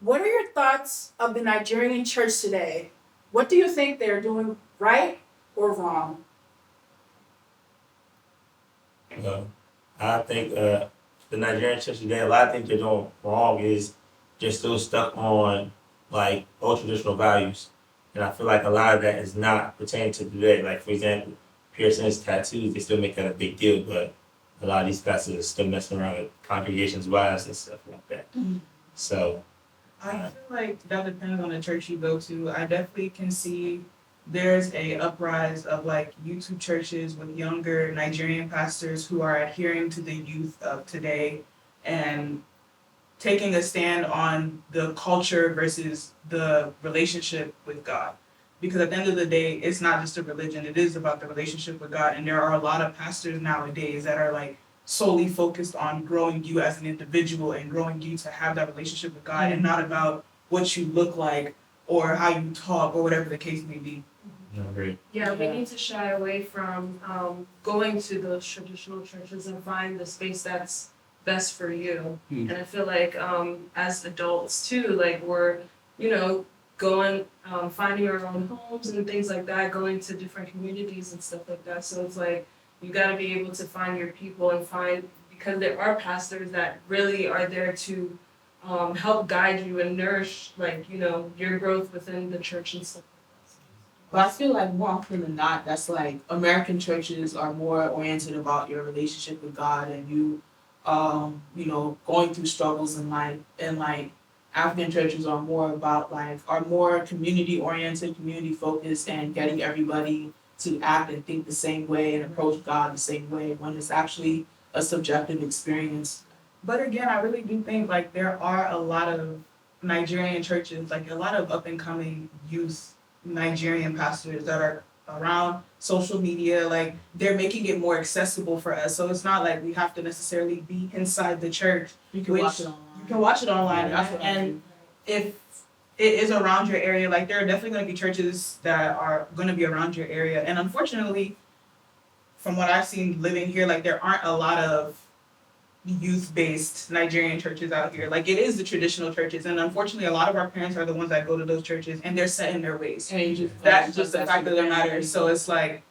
What are your thoughts of the Nigerian church today? What do you think they're doing right or wrong? Uh, I think the Nigerian church today, a lot of things they're doing wrong is they're still stuck on like old traditional values, and I feel like a lot of that is not pertaining to today. Like for example, piercings, tattoos, they still make that a big deal, but a lot of these pastors are still messing around with congregations' wives and stuff like that. So I feel like that depends on the church you go to. I definitely can see there's a uprise of like YouTube churches with younger Nigerian pastors who are adhering to the youth of today and taking a stand on the culture versus the relationship with God. Because at the end of the day, it's not just a religion, it is about the relationship with God. And there are a lot of pastors nowadays that are like solely focused on growing you as an individual and growing you to have that relationship with God and not about what you look like or how you talk or whatever the case may be. I agree. Yeah, we need to shy away from going to those traditional churches and find the space that's best for you. And I feel like as adults too, like we're, going, finding our own homes and things like that, going to different communities and stuff like that. So it's like you got to be able to find your people and because there are pastors that really are there to help guide you and nourish, like, your growth within the church and stuff. But I feel like more often than not, that's like American churches are more oriented about your relationship with God and you, going through struggles in life. And like African churches are more about are more community oriented, community focused, and getting everybody to act and think the same way and approach God the same way when it's actually a subjective experience. But again, I really do think like there are a lot of Nigerian churches, like a lot of up and coming youth Nigerian pastors that are around social media, like they're making it more accessible for us. So it's not like we have to necessarily be inside the church. You can watch it online. You can watch it online. Yeah, And if it is around your area, like there are definitely going to be churches that are going to be around your area. And unfortunately, from what I've seen living here, like there aren't a lot of youth-based Nigerian churches out here. Like it is the traditional churches, and unfortunately, a lot of our parents are the ones that go to those churches, and they're set in their ways. And That's just the fact of the matter. So it's like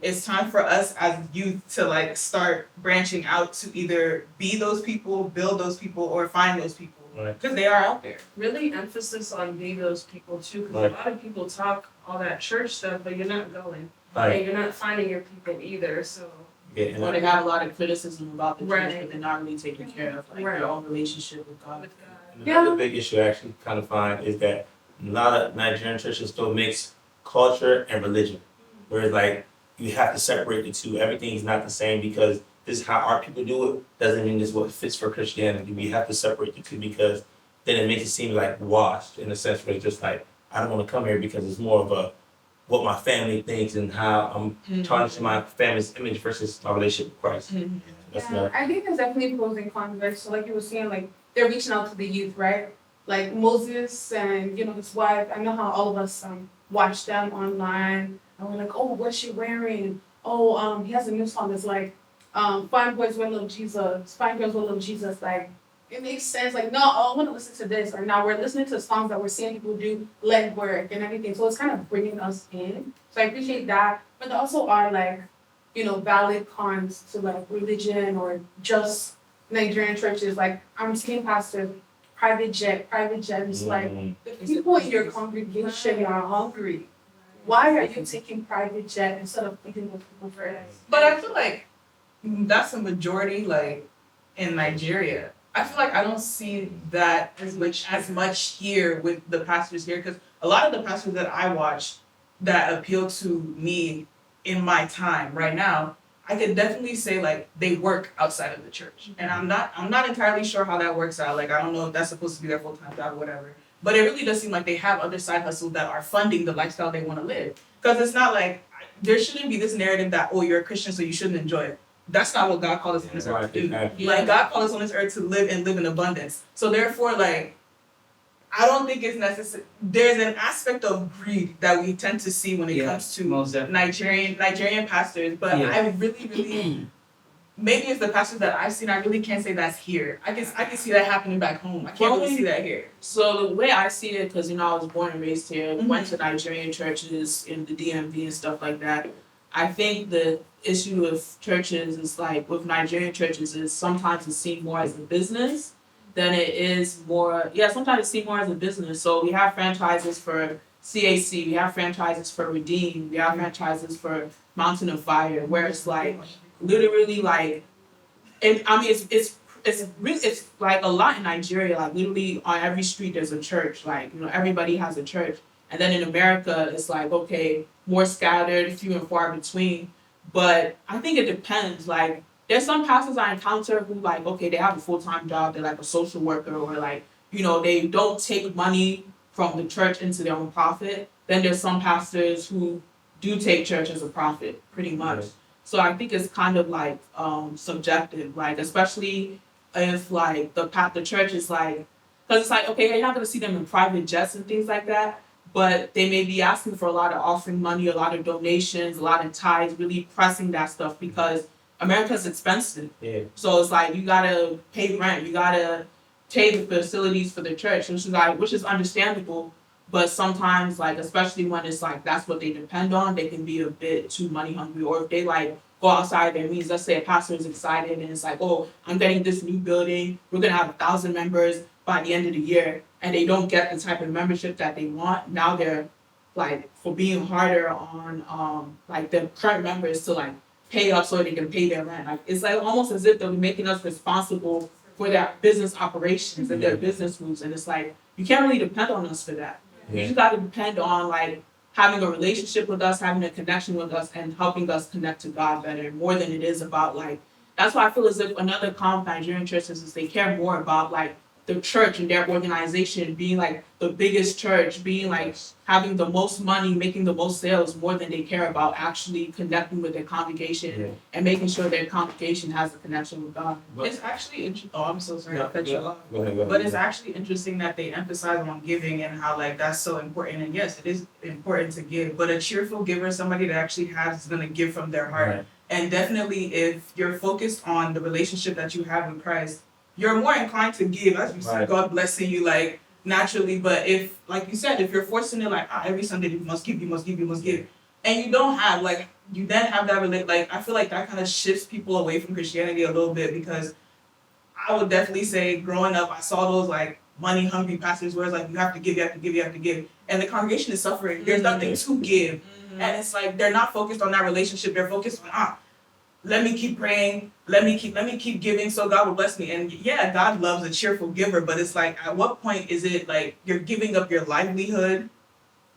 it's time for us as youth to like start branching out to either be those people, build those people, or find those people because they are out there. Really emphasis on be those people too, because a lot of people talk all that church stuff, but you're not going, and you're not finding your people either. So. Yeah, or they have a lot of criticism about the church, Right. but they're not really taking care of their own relationship with God. And another big issue I actually kind of find is that a lot of Nigerian churches still mix culture and religion. Whereas like you have to separate the two. Everything's not the same because this is how our people do it. Doesn't mean this is what fits for Christianity. We have to separate the two because then it makes it seem like washed in a sense where it's just like I don't want to come here because it's more of a what my family thinks and how I'm tarnishing my family's image versus my relationship with Christ. That's I think there's definitely pros and cons, right? So like you were saying, like they're reaching out to the youth, right? Like Moses and his wife. I know how all of us watch them online and we're like, oh, what's she wearing? Oh, he has a new song that's like, fine boys will love Jesus, fine girls will love Jesus. Like it makes sense. Like no, I want to listen to this. Or now we're listening to songs that we're seeing people do leg work and everything. So it's kind of bringing us in. So I appreciate that. But there also are like valid cons to like religion or just Nigerian churches. Like I'm seeing pastors, private jet. It's like the people in your congregation are hungry. Why are you taking private jet instead of feeding those people first? But I feel like that's a majority like in Nigeria. I feel like I don't see that as much here with the pastors here because a lot of the pastors that I watch that appeal to me in my time right now, I could definitely say like they work outside of the church. And I'm not entirely sure how that works out. Like I don't know if that's supposed to be their full-time job or whatever. But it really does seem like they have other side hustles that are funding the lifestyle they want to live. Because it's not like there shouldn't be this narrative that, oh, you're a Christian, so you shouldn't enjoy it. That's not what God called us on this earth to do. Like God called us on this earth to live and live in abundance. So therefore, like I don't think it's necessary. There's an aspect of greed that we tend to see when it comes to Nigerian pastors. But I really, really maybe it's the pastors that I've seen. I really can't say that's here. I can see that happening back home. I can't really see that here. So the way I see it, because I was born and raised here, Mhm. went to Nigerian churches in the DMV and stuff like that. I think the issue with churches is like with Nigerian churches is sometimes it's seen more as a business than it is more. Yeah, sometimes it's seen more as a business. So we have franchises for CAC, we have franchises for Redeem, we have franchises for Mountain of Fire, where it's like literally like, and I mean it's really it's like a lot in Nigeria. Like literally on every street there's a church. Like everybody has a church. And then in America it's like okay, more scattered, few and far between. But I think it depends. Like there's some pastors I encounter who like okay they have a full-time job. They're like a social worker or like they don't take money from the church into their own profit. Then there's some pastors who do take church as a profit, pretty much. Right. So I think it's kind of like subjective, like especially if like the church is like, because it's like okay, you're not gonna see them in private jets and things like that, but they may be asking for a lot of offering money, a lot of donations, a lot of tithes, really pressing that stuff because America's expensive. Yeah. So it's like you gotta pay rent, you gotta pay the facilities for the church, which is understandable. But sometimes, like especially when it's like that's what they depend on, they can be a bit too money hungry. Or if they like go outside their means, let's say a pastor is excited and it's like, oh, I'm getting this new building, we're gonna have 1,000 members by the end of the year, and they don't get the type of membership that they want. Now they're like for being harder on like the current members to like pay up so they can pay their rent. Like it's like almost as if they're making us responsible for their business operations and their business moves, and it's like you can't really depend on us for that. You just got to depend on like having a relationship with us, having a connection with us, and helping us connect to God better more than it is about like. That's why I feel as if another common Nigerian churches is they care more about like the church and their organization being like the biggest church, being like having the most money, making the most sales, more than they care about actually connecting with their congregation and making sure their congregation has a connection with God. It's actually I'm so sorry to cut you off. Go ahead. But it's actually interesting that they emphasize on giving and how like that's so important. And yes, it is important to give, but a cheerful giver, somebody that actually has is gonna give from their heart. Right. And definitely, if you're focused on the relationship that you have with Christ, you're more inclined to give, as you see Right. God blessing you like naturally. But if, like you said, if you're forcing it like every Sunday you must give, and you don't have like you then have that like I feel like that kind of shifts people away from Christianity a little bit because I would definitely say growing up I saw those like money hungry pastors where it's like you have to give, and the congregation is suffering. There's nothing to give, and it's like they're not focused on that relationship. They're focused on let me keep praying, let me keep giving so God will bless me. And yeah, God loves a cheerful giver, but it's like at what point is it like you're giving up your livelihood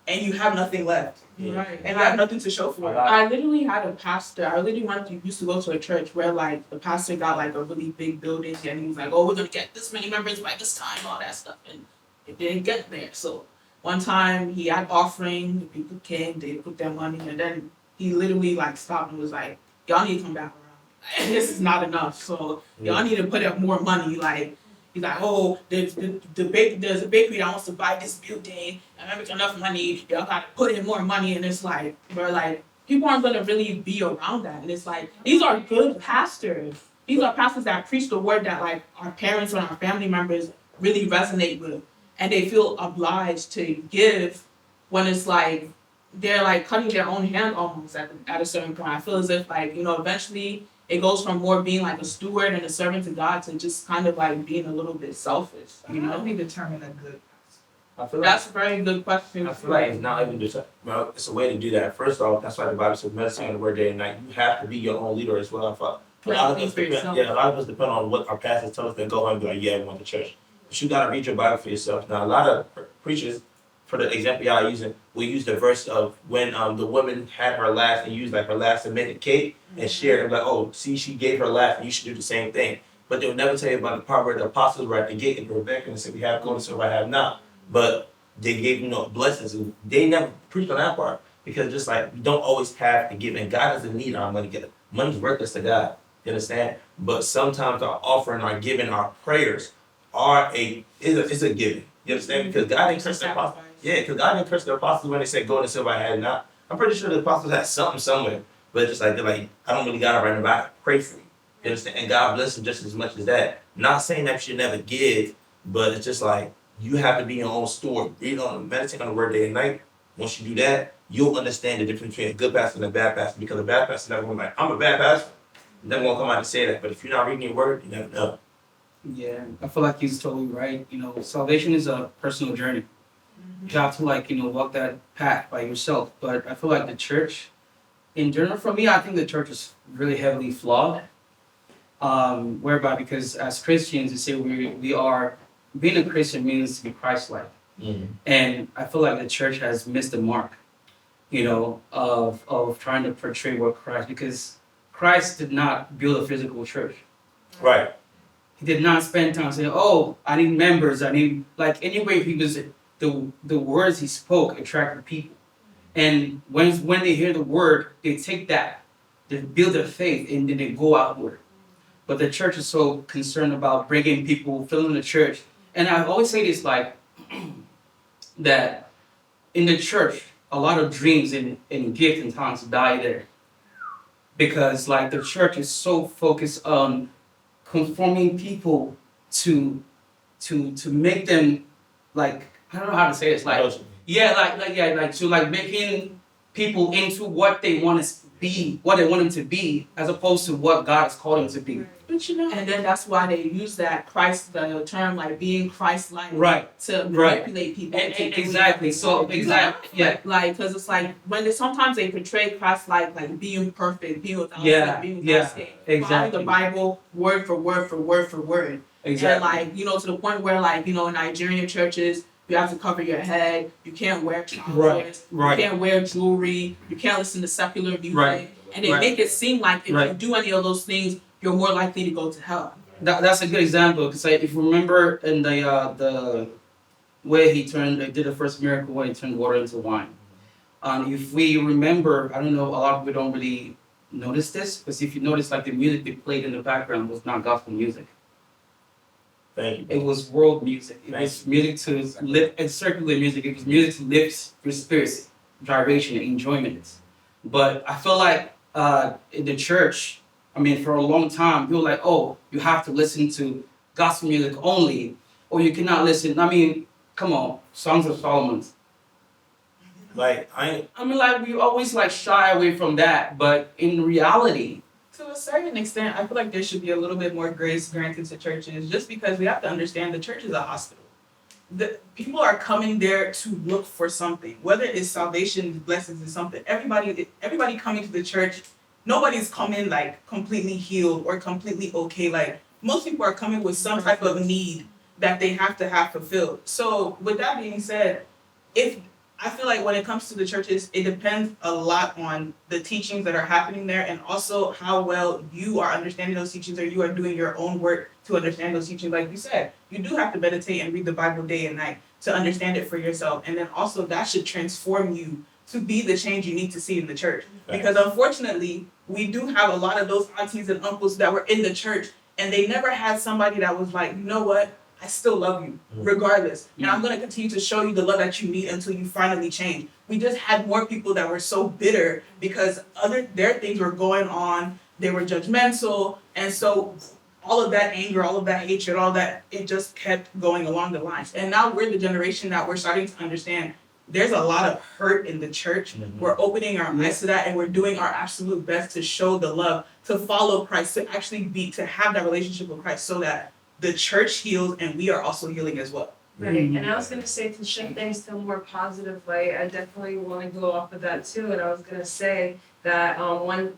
and you have nothing left? Right. And you have nothing to show for it. I literally had a pastor. I literally used to go to a church where like the pastor got like a really big building and he was like, oh, we're gonna get this many members by this time, all that stuff, and it didn't get there. So one time he had offering, the people came, they put their money, and then he literally like stopped and was like, y'all need to come back around. This is not enough. So y'all need to put up more money. Like he's like, oh, there's a bakery that wants to buy this building. And I make enough money. Y'all gotta put in more money. And it's like, we're like, people aren't gonna really be around that. And it's like, these are good pastors. These are pastors that preach the word that like our parents and our family members really resonate with. And they feel obliged to give when it's like, they're like cutting their own hand almost at a certain point. I feel as if like, eventually it goes from more being like a steward and a servant to God to just kind of like being a little bit selfish, How do we determine a good I feel like That's a very good question. I feel like it's not even just well, it's a way to do that. First off, that's why the Bible says meditate on the word day and night. You have to be your own leader as well. A lot of us depend on what our pastors tell us, then go home and be like, yeah, we went to church. But you gotta read your Bible for yourself. Now a lot of preachers, for the example y'all using, we use the verse of when the woman had her last and used like her last to make a cake and shared and like, oh, see, she gave her last and you should do the same thing. But they'll never tell you about the part where the apostles were at the gate and Rebecca and said, we have gold and silver, I have not. But they gave blessings. They never preached on that part because just like we don't always have to give, and God doesn't need our money. Money's worthless to God. You understand? But sometimes our offering, our giving, our prayers is a giving. You understand? Because God didn't curse the apostles. Yeah, because God didn't curse the apostles when they said gold and silver I had not. I'm pretty sure the apostles had something somewhere. But just like they're like, I don't really got it right now, but I pray for you. You understand? And God bless them just as much as that. Not saying that you should never give, but it's just like you have to be your own store. Read on, meditate on the word day and night. Once you do that, you'll understand the difference between a good pastor and a bad pastor. Because a bad pastor never gonna be like, I'm a bad pastor. Never gonna come out and say that. But if you're not reading your word, you never know. Yeah, I feel like he's totally right. You know, salvation is a personal journey. You have to like, you know, walk that path by yourself. But I feel like the church, in general, for me, I think the church is really heavily flawed. Whereby, because as Christians, you say we are, being a Christian means to be Christ-like. And I feel like the church has missed the mark, you know, of trying to portray what Christ, because Christ did not build a physical church. Right. He did not spend time saying, "Oh, I need members. I need," like anyway. He was the words he spoke attracted people, and when they hear the word, they take that, they build their faith, and then they go outward. But the church is so concerned about bringing people, filling the church, and I always say this like that in the church, a lot of dreams and gifts and talents die there, because like the church is so focused on conforming people to make them like, I don't know how to say this, like making people into what they want to be, what they want them to be, as opposed to what God has called them to be. But you know, and then that's why they use that Christ, the term like being Christ-like, Right. to manipulate people. And exactly. So exactly. Yeah. Like, because it's like when sometimes they portray Christ-like being perfect, being without Yeah. sin, being Yeah. without sin. Exactly. Follow the Bible word for word for word for word. Exactly. And like, you know, to the point where like, you know, in Nigerian churches, you have to cover your head. You can't wear trousers. Right. You can't wear jewelry. You can't listen to secular music. Right. And they make it seem like if you do any of those things, you're more likely to go to hell. That's a good example, because if you remember in the way he did the first miracle when he turned water into wine. If we remember, I don't know, a lot of people don't really notice this, because if you notice, like the music they played in the background was not gospel music. Thank you. It was world music. It was music to lift, and circular music. It was music to lift your spirits, gyration, and enjoyment. But I feel like in the church, I mean, for a long time, people were like, oh, you have to listen to gospel music only, or you cannot listen. I mean, come on, Songs of Solomon. Like I mean, like we always like shy away from that, but in reality, To a certain extent, I feel like there should be a little bit more grace granted to churches, just because we have to understand the church is a hospital. The people are coming there to look for something, whether it's salvation, blessings, or something. Everybody coming to the church, nobody's coming like completely healed or completely okay. Like most people are coming with some type of need that they have to have fulfilled. So with that being said, I feel like when it comes to the churches, it depends a lot on the teachings that are happening there, and also how well you are understanding those teachings, or you are doing your own work to understand those teachings. Like you said, you do have to meditate and read the Bible day and night to understand it for yourself. And then also that should transform you to be the change you need to see in the church. Because unfortunately, we do have a lot of those aunties and uncles that were in the church, and they never had somebody that was like, you know what? I still love you, regardless. And I'm going to continue to show you the love that you need until you finally change. We just had more people that were so bitter because their things were going on. They were judgmental. And so all of that anger, all of that hatred, all that, it just kept going along the lines. And now we're the generation that we're starting to understand there's a lot of hurt in the church. We're opening our eyes to that, and we're doing our absolute best to show the love, to follow Christ, to actually to have that relationship with Christ, so that the church heals and we are also healing as well. Right, and I was going to say, to shift things to a more positive light, I definitely want to go off of that too. And I was going to say that one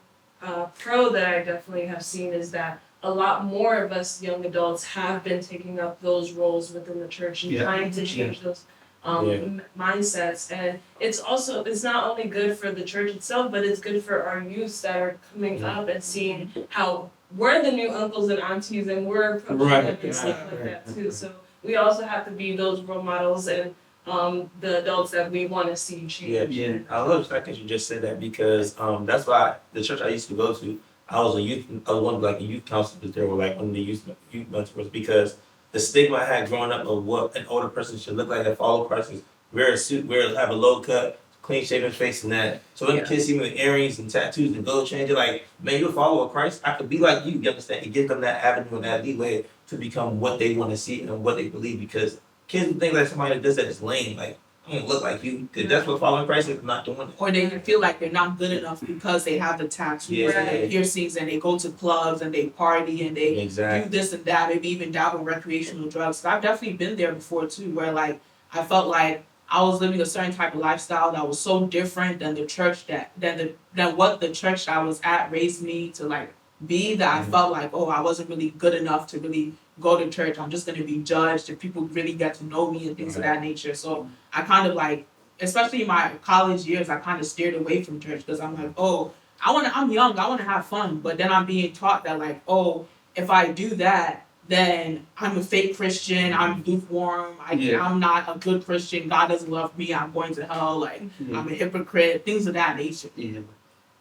pro that I definitely have seen is that a lot more of us young adults have been taking up those roles within the church and trying to change those mindsets. And it's not only good for the church itself, but it's good for our youth that are coming up and seeing how we're the new uncles and aunties, and we're approaching them and stuff like that too. So we also have to be those role models and the adults that we want to see change. Yeah. I love the fact that you just said that, because that's why the church I used to go to, I was one of like a youth counselors there, were like one of the youth mentors, because the stigma I had growing up of what an older person should look like that follow Christ is wear a suit, have a low cut, clean shaven face and that. So when the kids see me with earrings and tattoos and gold chains, they're like, man, you're a follower of Christ. I could be like you. You understand? It gives them that avenue and that leeway to become what they want to see and what they believe. Because kids would think like somebody that does that is lame. Like, I don't look like you. Because that's what following Christ is, not doing it. Or they feel like they're not good enough because they have the tattoos and Yeah. the piercings and they go to clubs and they party and they Exactly. do this and that, maybe even dabble in recreational drugs. I've definitely been there before too, where like I felt like I was living a certain type of lifestyle that was so different than the church than what the church that I was at raised me to like be, that I felt like, oh, I wasn't really good enough to really go to church. I'm just gonna be judged if people really get to know me and things of that nature. So I kind of like, especially in my college years, I kind of steered away from church because I'm like, oh, I'm young, I wanna have fun. But then I'm being taught that like, oh, if I do that, then I'm a fake Christian, I'm lukewarm, I'm not a good Christian, God doesn't love me, I'm going to hell, like I'm a hypocrite, things of that nature. Yeah.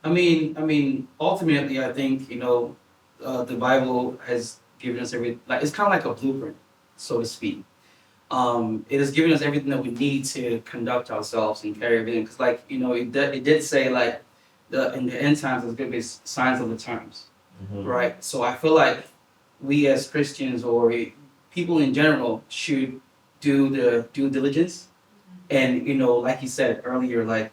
I mean, ultimately, I think, the Bible has given us it's kind of like a blueprint, so to speak. It has given us everything that we need to conduct ourselves and carry everything. Because, it did say, like, in the end times, there's going to be signs of the times, right? So I feel like we as Christians or people in general should do the due diligence and, like you said earlier, like,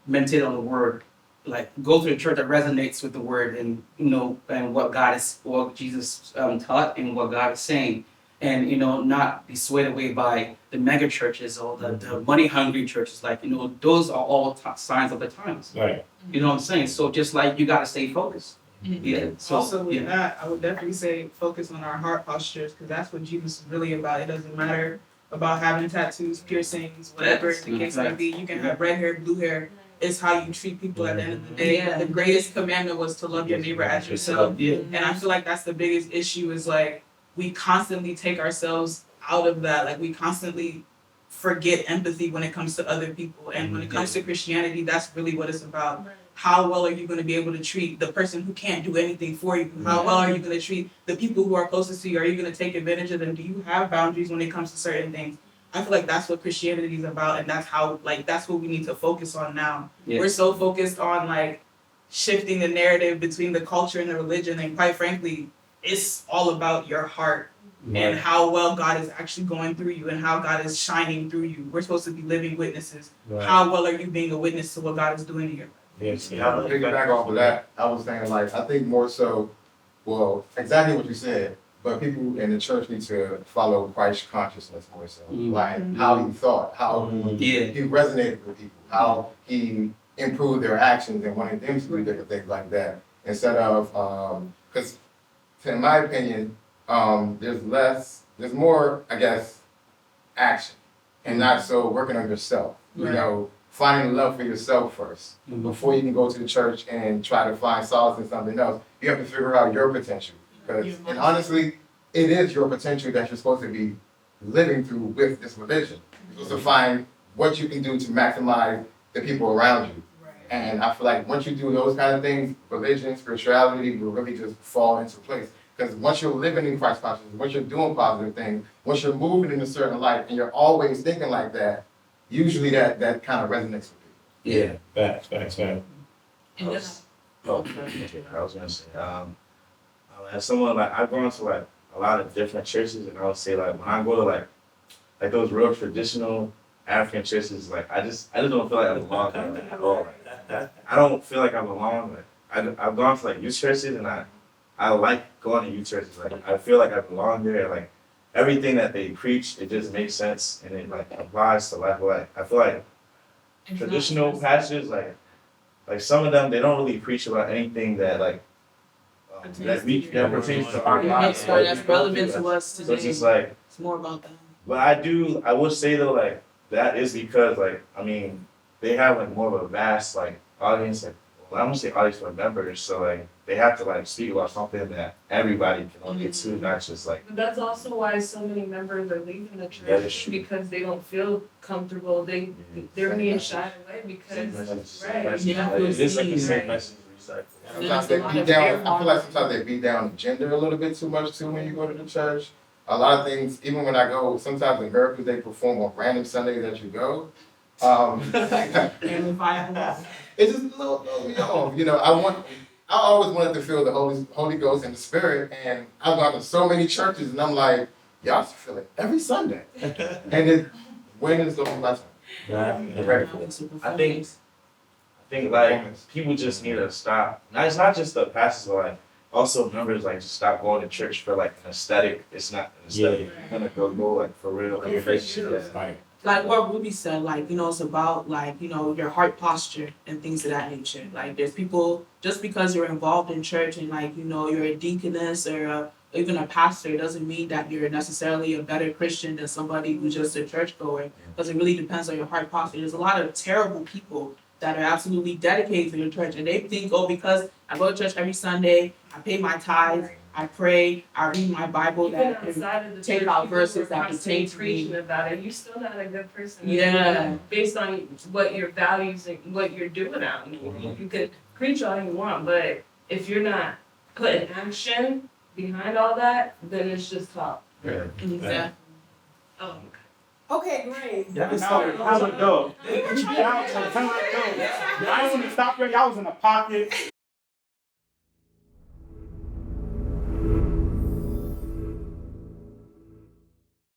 meditate on the word, like go to the church that resonates with the word and, and what Jesus taught and what God is saying. And, not be swayed away by the mega churches or the money hungry churches. Like, those are all signs of the times. Right. You know what I'm saying? So just like you got to stay focused. Yeah. So, Also, with that, I would definitely say focus on our heart postures because that's what Jesus is really about. It doesn't matter about having tattoos, piercings, whatever the case may be. You can have red hair, blue hair. It's how you treat people at the end of the day. Yeah. The greatest commandment was to love your neighbor as yourself. Yeah. And I feel like that's the biggest issue is like we constantly take ourselves out of that. Like we constantly forget empathy when it comes to other people. And when it comes to Christianity, that's really what it's about. How well are you going to be able to treat the person who can't do anything for you? How well are you going to treat the people who are closest to you? Are you going to take advantage of them? Do you have boundaries when it comes to certain things? I feel like that's what Christianity is about, and that's what we need to focus on now. Yeah. We're so focused on like shifting the narrative between the culture and the religion, and quite frankly, it's all about your heart and how well God is actually going through you and how God is shining through you. We're supposed to be living witnesses. Right. How well are you being a witness to what God is doing in your life? Yes. Yeah, to piggyback off of that, I was saying like, I think more so, well, exactly what you said, but people in the church need to follow Christ's consciousness more so. Like how he thought, how he resonated with people, how he improved their actions and wanted them to do different things like that. Instead of, because in my opinion, there's more, I guess, action and not so working on yourself. You know, finding love for yourself first before you can go to the church and try to find solace in something else. You have to figure out your potential. And honestly, it is your potential that you're supposed to be living through with this religion. You're supposed to find what you can do to maximize the people around you. And I feel like once you do those kind of things, religion, spirituality will really just fall into place. Because once you're living in Christ's consciousness, once you're doing positive things, once you're moving in a certain life and you're always thinking like that, usually that kind of resonates with people. Yeah. Facts. And then, I was gonna say, as someone like I've gone to like a lot of different churches, and I would say like when I go to like those real traditional African churches, like I just don't feel like I belong there like, at all. Like, I don't feel like I belong. Like I've gone to like youth churches, and I like going to youth churches. Like I feel like I belong there. Like everything that they preach, it just makes sense, and it like applies to life. Like I feel like traditional pastors, like some of them, they don't really preach about anything that like that pertains to our lives. that's relevant to us So today. it's just like, It's more about that. but I would say though, like that is because like I mean they have like more of a vast like audience. Like well, I don't say audience for members, so like they have to like speak about something that everybody can all get to, not just like. But that's also why so many members are leaving the That is church true. because they don't feel comfortable. They're being shied away because right. Yeah, Like, it is like the Right. same message recycled. Sometimes they beat down, I feel like sometimes they beat down gender a little bit too much too when you go to the church. A lot of things, even when I go, sometimes in miracles they perform on random Sundays that you go. Family Bible. It just throw me off. You know, I always wanted to feel the Holy Ghost and the Spirit, and I've gone to so many churches, and I'm like, y'all should feel it every Sunday. And then when is going to be my time? Yeah. Ready for it. I think like people just need to stop. It's not just the pastors, but like also members like just stop going to church for like an aesthetic. It's not an aesthetic. You're gonna go like for real like, relationship. Like what Ruby said, like, you know, it's about like, you know, your heart posture and things of that nature. Like there's people, just because you're involved in church and like, you know, you're a deaconess or even a pastor, doesn't mean that you're necessarily a better Christian than somebody who's just a churchgoer. Because it really depends on your heart posture. There's a lot of terrible people that are absolutely dedicated to the church, and they think, oh, because I go to church every Sunday, I pay my tithes, I pray, I read my Bible, Even that outside of the take church, out people verses were that constantly pertain to me. preaching about it. You're still not a good person. Yeah. Based on what your values and what you're doing out. You could preach all you want, but if you're not putting action behind all that, then it's just talk. Exactly. Oh. Okay, great. Yeah, it's how it go. I don't want to stop there. Y'all was in the pocket.